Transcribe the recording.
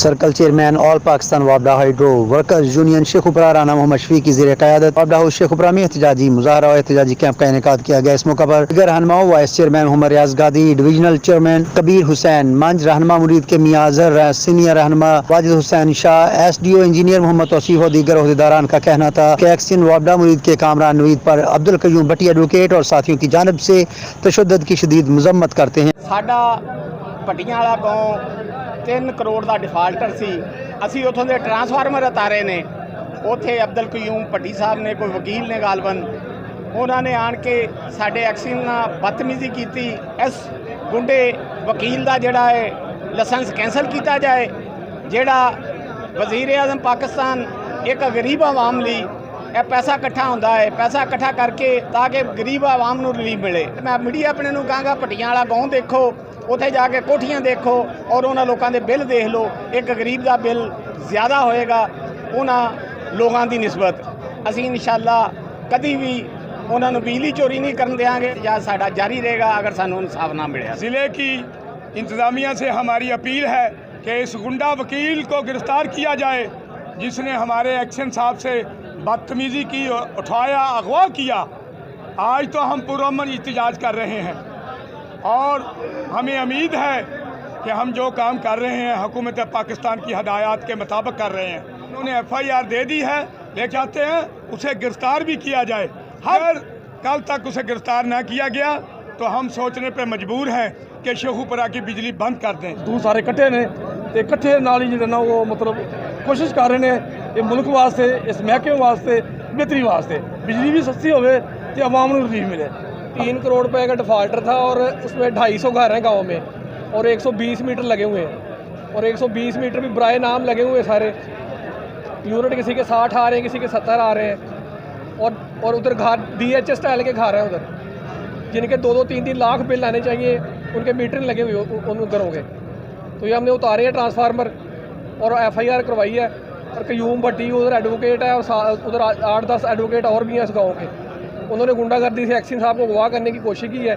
Circle chairman all Pakistan वापडा hydro workers union Sheikhupura Rana Mohammad Shafi की ज़ेर क़यादत वापडा हाउस शेखुपुरा में एहतजाजी मुज़ाहरा और एहतजाजी कैंप का इनेकाद किया गया। इस मौका पर दीगर रहनुमाओं वाइस चेयरमैन मोहम्मद रियाज गादी, डिवीजनल चेयरमैन कबीर हुसैन मंज, रहनुमा मुरीद के मियां अज़हर, सीनियर रहनुमा वाजिद हुसैन शाह, SDO इंजीनियर मोहम्मद तौसीफ और दीगर ओहदेदारान का कहना था कि एक्सिन वापडा मुरीद के कामरान नवीद पर अब्दुल कयूम भट्टी एडवोकेट और साथियों की जानिब से तशद्दुद की शदीद मजम्मत करते हैं। साडा भट्टियां वाला गाँव 3 करोड़ का डिफाल्टर सी। असी उतों के ट्रांसफार्मर उतारे ने। उत्थे अब्दुल कयूम भट्टी साहब ने कोई वकील ने गालबन उन्होंने आन के साडे एक्सिन नाल बदतमीजी की। इस गुंडे वकील का जोड़ा है लाइसेंस कैंसल किया जाए। जोड़ा वजीर आजम पाकिस्तान एक गरीब आवाम ली यह पैसा इकट्ठा होंदा है, पैसा इकट्ठा करके ताकि गरीब आवाम नूं रिलीफ मिले। मैं मीडिया अपने नूं कहांगा भट्टियां वाला गाँव देखो, उत्थे जाके कोठियां देखो और उन्होंने लोगों के बिल देख लो। एक गरीब का बिल ज़्यादा होएगा उन्होंने लोगों की निस्बत। असी इंशाअल्लाह कभी भी उन्होंने बिजली चोरी नहीं करन देंगे या साडा जारी रहेगा अगर सानू इंसाफ ना मिले। ज़िले की इंतज़ामिया से हमारी अपील है कि इस गुंडा वकील को गिरफ़्तार किया जाए जिसने हमारे एक्शन साहब से बदतमीज़ी की, उठाया, अगवा किया। आज तो हम पुरअमन एहतजाज कर रहे हैं और हमें उम्मीद है कि हम जो काम कर रहे हैं हुकूमत पाकिस्तान की हदायत के मुताबिक कर रहे हैं। उन्होंने FIR दे दी है, ले जाते हैं उसे गिरफ़्तार भी किया जाए। अगर कल तक उसे गिरफ़्तार ना किया गया तो हम सोचने पर मजबूर हैं कि शेखुपुरा की बिजली बंद कर दें। तू सारे इकट्ठे ने ते इकट्ठे नाल ही ना वो मतलब कोशिश कर रहे हैं ये मुल्क वास्ते, इस महकमे वास्ते, बेहतरी वास्ते बिजली भी सस्ती होवे तो आवाम को रिलीफ मिले। 3 करोड़ रुपए का डिफाल्टर था और उसमें 250 घर हैं गाँव में और 120 मीटर लगे हुए हैं और 120 मीटर भी बराए नाम लगे हुए हैं। सारे यूनिट किसी के 60 आ रहे हैं, किसी के 70 आ रहे हैं और उधर घर DH स्टाइल के घर हैं उधर जिनके 2-2, 3-3 लाख बिल आने चाहिए, उनके मीटर लगे हुए उन घरों के। तो ये हमने उतारे हैं ट्रांसफार्मर और FIR करवाई है। और कयूम भट्टी उधर एडवोकेट है और उधर 8-10 एडवोकेट और भी हैं इस गाँव के। उन्होंने गुंडागर्दी से एक्सिन साहब को अगवा करने की कोशिश की है।